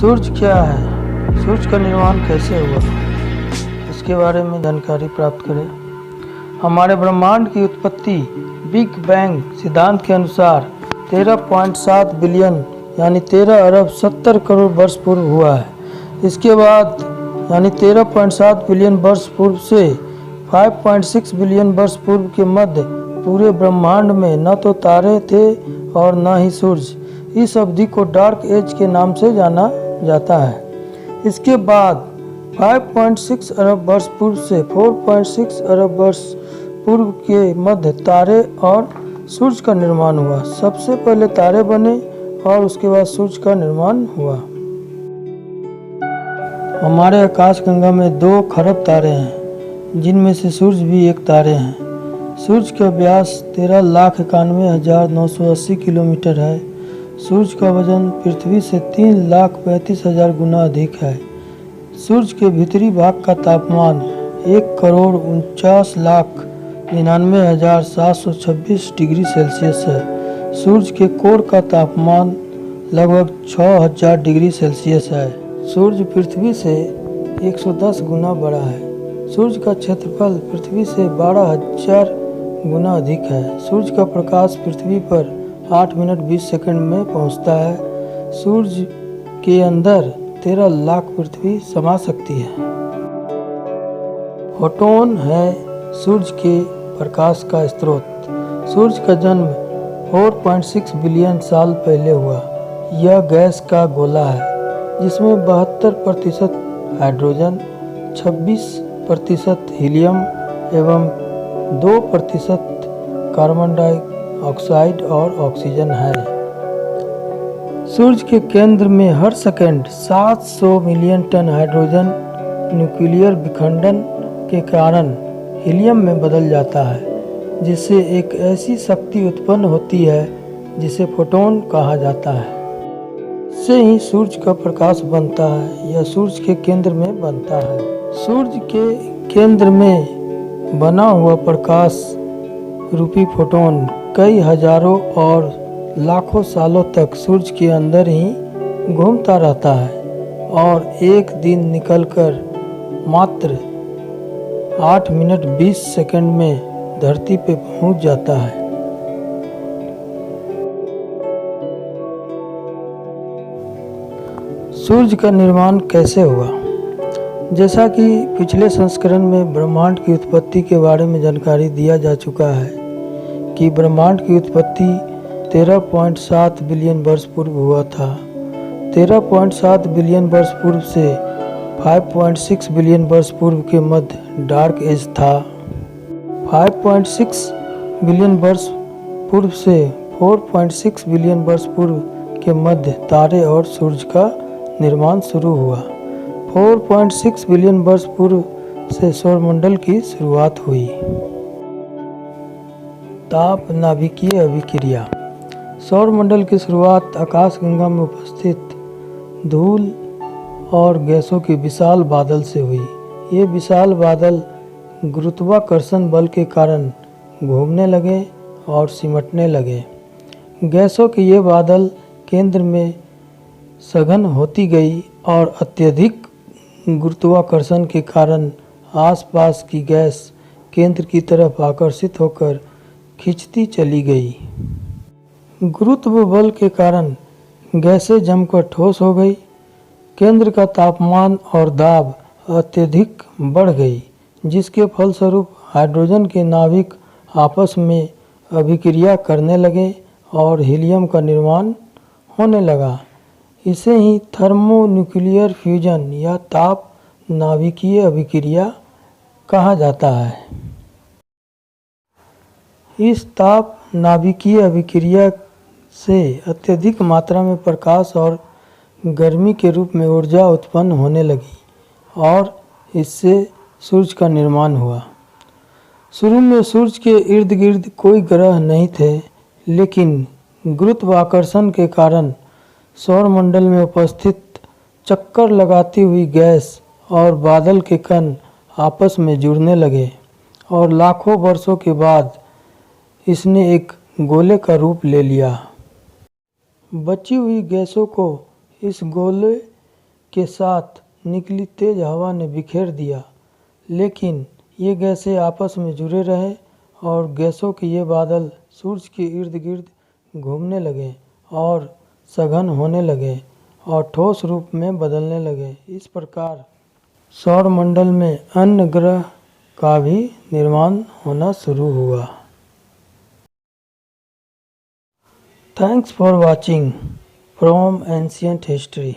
सूरज क्या है? सूरज का निर्माण कैसे हुआ, इसके बारे में जानकारी प्राप्त करें। हमारे ब्रह्मांड की उत्पत्ति बिग बैंग सिद्धांत के अनुसार 13.7 बिलियन यानी 13 अरब 70 करोड़ वर्ष पूर्व हुआ है। इसके बाद यानी 13.7 बिलियन वर्ष पूर्व से 5.6 बिलियन वर्ष पूर्व के मध्य पूरे ब्रह्मांड में न तो तारे थे और न ही सूरज। इस अवधि को डार्क एज के नाम से जाना जाता है। इसके बाद 5.6 अरब वर्ष पूर्व से 4.6 अरब वर्ष पूर्व के मध्य तारे और सूरज का निर्माण हुआ। सबसे पहले तारे बने और उसके बाद सूरज का निर्माण हुआ। हमारे आकाश गंगा में 2 खरब तारे हैं, जिनमें से सूरज भी एक तारे हैं। सूरज का व्यास 13,91,980 किलोमीटर है। सूरज का वजन पृथ्वी से 3,35,000 गुना अधिक है। सूरज के भीतरी भाग का तापमान 1,49,99,726 डिग्री सेल्सियस है। सूरज के कोर का तापमान लगभग 6,000 डिग्री सेल्सियस है। सूरज पृथ्वी से 110 गुना बड़ा है। सूरज का क्षेत्रफल पृथ्वी से 12,000 गुना अधिक है। सूरज का प्रकाश पृथ्वी पर 8 मिनट 20 सेकंड में पहुंचता है। सूरज के अंदर 13 लाख पृथ्वी समा सकती है। फोटोन है सूरज के प्रकाश का स्रोत। सूरज का जन्म 4.6 बिलियन साल पहले हुआ। यह गैस का गोला है जिसमें 72% हाइड्रोजन, 26% हीलियम एवं 2% कार्बन डाइऑक्साइड और ऑक्सीजन है। सूरज के केंद्र में हर second 700 million ton hydrogen nuclear विखंडन के कारण हीलियम में बदल जाता है, जिससे एक ऐसी शक्ति उत्पन्न होती है जिसे फोटोन कहा जाता है। इससे ही सूरज का प्रकाश बनता है। यह सूरज के केंद्र में बनता है। सूरज के केंद्र में बना हुआ प्रकाश रूपी फोटोन कई हजारों और लाखों सालों तक सूरज के अंदर ही घूमता रहता है और एक दिन निकलकर मात्र 8 मिनट 20 सेकंड में धरती पे पहुंच जाता है। सूरज का निर्माण कैसे हुआ? जैसा कि पिछले संस्करण में ब्रह्मांड की उत्पत्ति के बारे में जानकारी दिया जा चुका है कि ब्रह्मांड की उत्पत्ति 13.7 बिलियन वर्ष पूर्व हुआ था। 13.7 बिलियन वर्ष पूर्व से 5.6 बिलियन वर्ष पूर्व के मध्य डार्क एज था। 5.6 बिलियन वर्ष पूर्व से 4.6 बिलियन वर्ष पूर्व के मध्य तारे और सूरज का निर्माण शुरू हुआ। 4.6 बिलियन वर्ष पूर्व से सौरमंडल की शुरुआत हुई। ताप नाभिकीय अभिक्रिया। सौरमंडल की शुरुआत आकाशगंगा में उपस्थित धूल और गैसों के विशाल बादल से हुई। ये विशाल बादल गुरुत्वाकर्षण बल के कारण घूमने लगे और सिमटने लगे। गैसों के ये बादल केंद्र में सघन होती गई और अत्यधिक गुरुत्वाकर्षण के कारण आसपास की गैस केंद्र की तरफ आकर्षित होकर खिंचती चली गई। गुरुत्व बल के कारण गैसें जमकर ठोस हो गई। केंद्र का तापमान और दाब अत्यधिक बढ़ गई, जिसके फलस्वरूप हाइड्रोजन के नाभिक आपस में अभिक्रिया करने लगे और हीलियम का निर्माण होने लगा। इसे ही थर्मोन्यूक्लियर फ्यूजन या ताप नाभिकीय अभिक्रिया कहा जाता है। इस ताप नाभिकीय अभिक्रिया से अत्यधिक मात्रा में प्रकाश और गर्मी के रूप में ऊर्जा उत्पन्न होने लगी और इससे सूरज का निर्माण हुआ। शुरू में सूरज के इर्द गिर्द कोई ग्रह नहीं थे, लेकिन गुरुत्वाकर्षण के कारण सौरमंडल में उपस्थित चक्कर लगाती हुई गैस और बादल के कण आपस में जुड़ने लगे और लाखों वर्षों के बाद इसने एक गोले का रूप ले लिया। बची हुई गैसों को इस गोले के साथ निकली तेज हवा ने बिखेर दिया, लेकिन ये गैसें आपस में जुड़े रहे और गैसों के ये बादल सूरज के इर्द गिर्द घूमने लगे और सघन होने लगे और ठोस रूप में बदलने लगे। इस प्रकार सौरमंडल में अन्य ग्रह का भी निर्माण होना शुरू हुआ। Thanks for watching from ancient history.